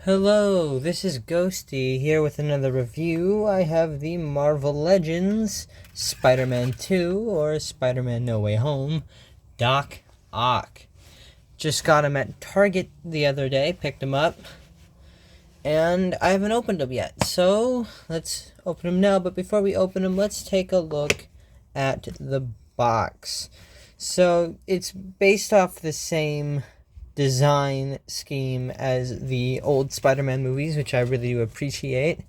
Hello, this is Ghosty here with another review. I have the Marvel Legends Spider-Man 2 or Spider-Man No Way Home Doc Ock. Just got him at Target the other day, picked him up, and I haven't opened him yet. So let's open him now, but before we open him, let's take a look at the box. So it's based off the same design scheme as the old Spider-Man movies, which I really do appreciate.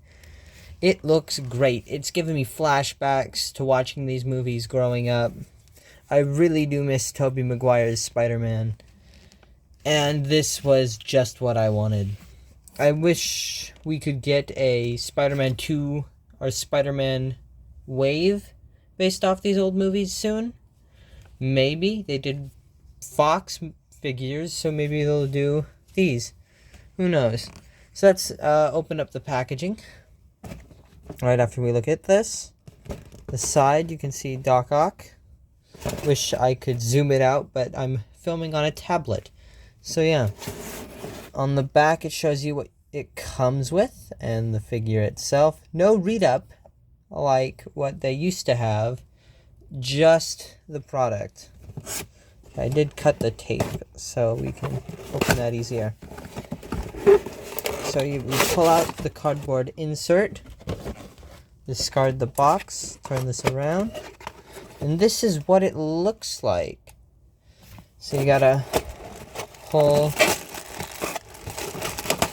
It looks great. It's given me flashbacks to watching these movies growing up. I really do miss Tobey Maguire's Spider-Man, and this was just what I wanted. I wish we could get a Spider-Man 2 or Spider-Man wave based off these old movies soon. Maybe. They did Fox figures, so maybe they'll do these. Who knows? So let's open up the packaging. Right after we look at this, the side you can see Doc Ock. Wish I could zoom it out, but I'm filming on a tablet. So yeah, on the back it shows you what it comes with and the figure itself. No read up like what they used to have, just the product. I did cut the tape, so we can open that easier. So you pull out the cardboard insert, discard the box, turn this around, and this is what it looks like. So you gotta pull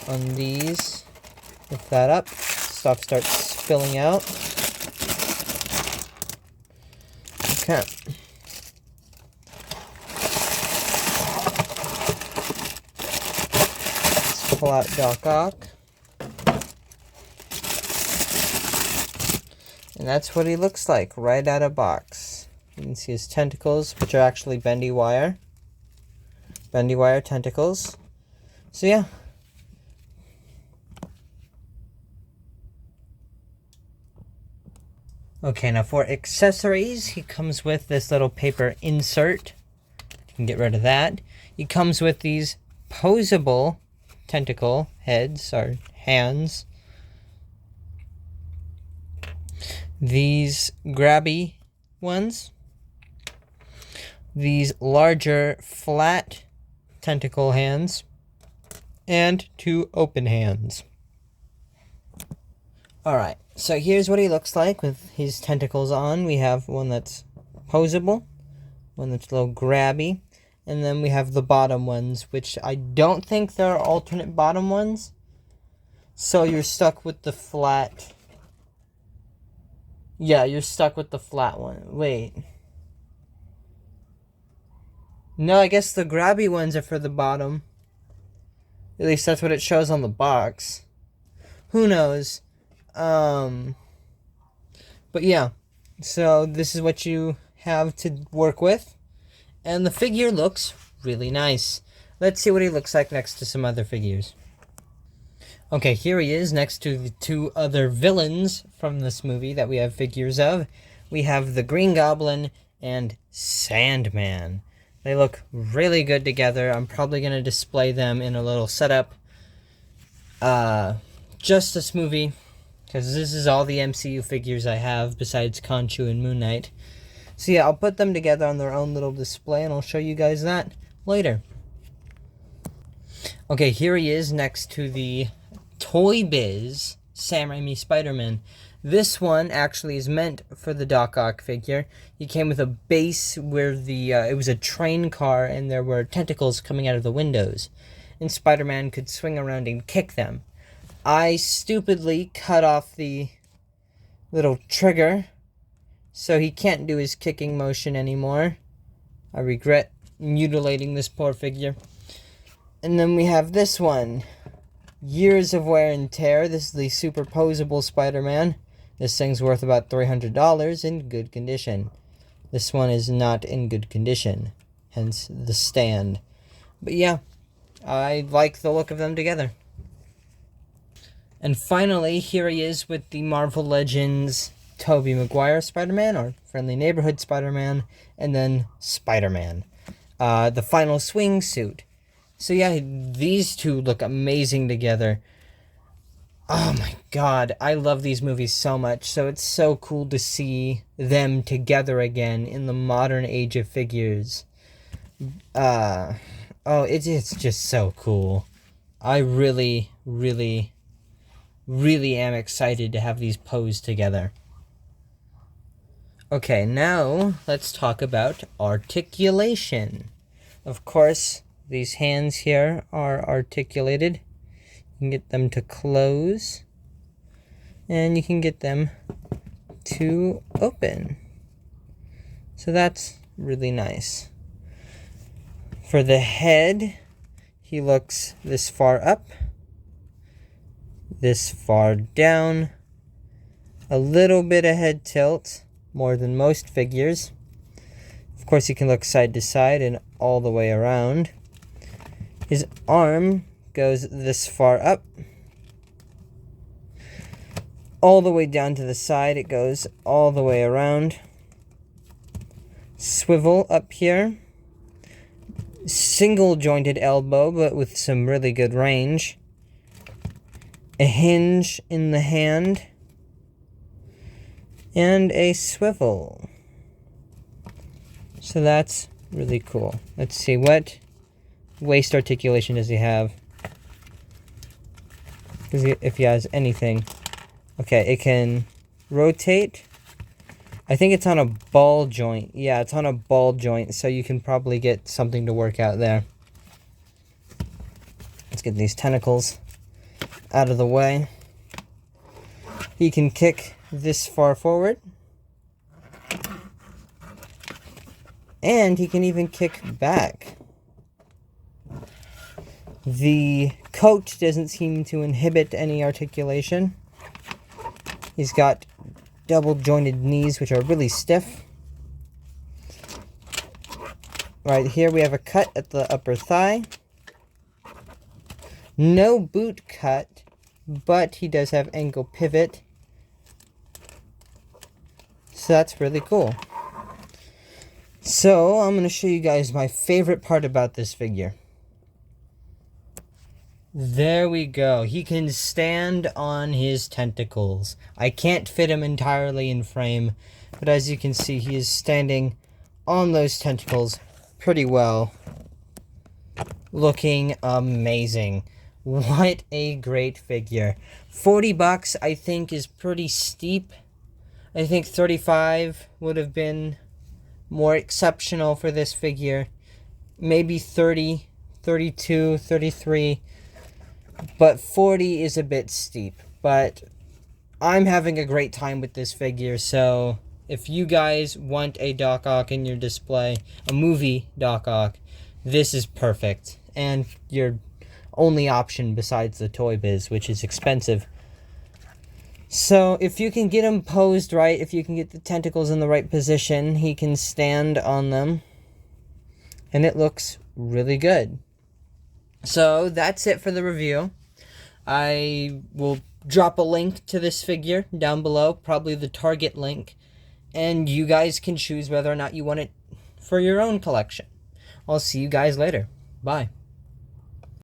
on these, lift that up, stuff starts spilling out. Okay. Pull out Doc Ock. And that's what he looks like right out of box. You can see his tentacles, which are actually bendy wire. Bendy wire tentacles. So yeah. Okay, now for accessories, he comes with this little paper insert. You can get rid of that. He comes with these posable tentacle heads or hands. These grabby ones. These larger flat tentacle hands. And two open hands. Alright, so here's what he looks like with his tentacles on. We have one that's posable, one that's a little grabby, and then we have the bottom ones, which I don't think there are alternate bottom ones. So you're stuck with the flat. Yeah, you're stuck with the flat one. Wait. No, I guess the grabby ones are for the bottom. At least that's what it shows on the box. Who knows? But yeah. So this is what you have to work with. And the figure looks really nice. Let's see what he looks like next to some other figures. Okay, here he is next to the two other villains from this movie that we have figures of. We have the Green Goblin and Sandman. They look really good together. I'm probably going to display them in a little setup. Just this movie, because this is all the MCU figures I have besides Khonshu and Moon Knight. So yeah, I'll put them together on their own little display, and I'll show you guys that later. Okay, here he is next to the Toy Biz Sam Raimi Spider-Man. This one actually is meant for the Doc Ock figure. He came with a base where it was a train car, and there were tentacles coming out of the windows. And Spider-Man could swing around and kick them. I stupidly cut off the little trigger, so he can't do his kicking motion anymore. I regret mutilating this poor figure. And then we have this one. Years of wear and tear. This is the superposable Spider-Man. This thing's worth about $300 in good condition. This one is not in good condition. Hence the stand. But yeah, I like the look of them together. And finally, here he is with the Marvel Legends Tobey Maguire Spider-Man, or Friendly Neighborhood Spider-Man, and then Spider-Man. The final swing suit. So yeah, these two look amazing together. Oh my god, I love these movies so much. So it's so cool to see them together again in the modern age of figures. Oh, it's just so cool. I really, really, really am excited to have these posed together. Okay, now let's talk about articulation. Of course, these hands here are articulated. You can get them to close, and you can get them to open. So that's really nice. For the head, he looks this far up, this far down, a little bit of head tilt, more than most figures. Of course, he can look side to side and all the way around. His arm goes this far up, all the way down to the side. It goes all the way around. Swivel up here. Single jointed elbow, but with some really good range. A hinge in the hand. And a swivel. So that's really cool. Let's see, what waist articulation does he have? If he has anything. Okay, it can rotate. I think it's on a ball joint. Yeah, it's on a ball joint, so you can probably get something to work out there. Let's get these tentacles out of the way. He can kick this far forward. And he can even kick back. The coat doesn't seem to inhibit any articulation. He's got double jointed knees, which are really stiff. Right here we have a cut at the upper thigh. No boot cut, but he does have ankle pivot. So that's really cool. So I'm going to show you guys my favorite part about this figure. There we go. He can stand on his tentacles. I can't fit him entirely in frame, but as you can see, he is standing on those tentacles pretty well. Looking amazing. What a great figure. $40 I think is pretty steep. I think 35 would have been more exceptional for this figure. Maybe 30, 32, 33. But 40 is a bit steep. But I'm having a great time with this figure. So if you guys want a Doc Ock in your display, a movie Doc Ock, this is perfect. And your only option besides the Toy Biz, which is expensive. So if you can get him posed right, if you can get the tentacles in the right position, he can stand on them. And it looks really good. So that's it for the review. I will drop a link to this figure down below, probably the Target link. And you guys can choose whether or not you want it for your own collection. I'll see you guys later. Bye.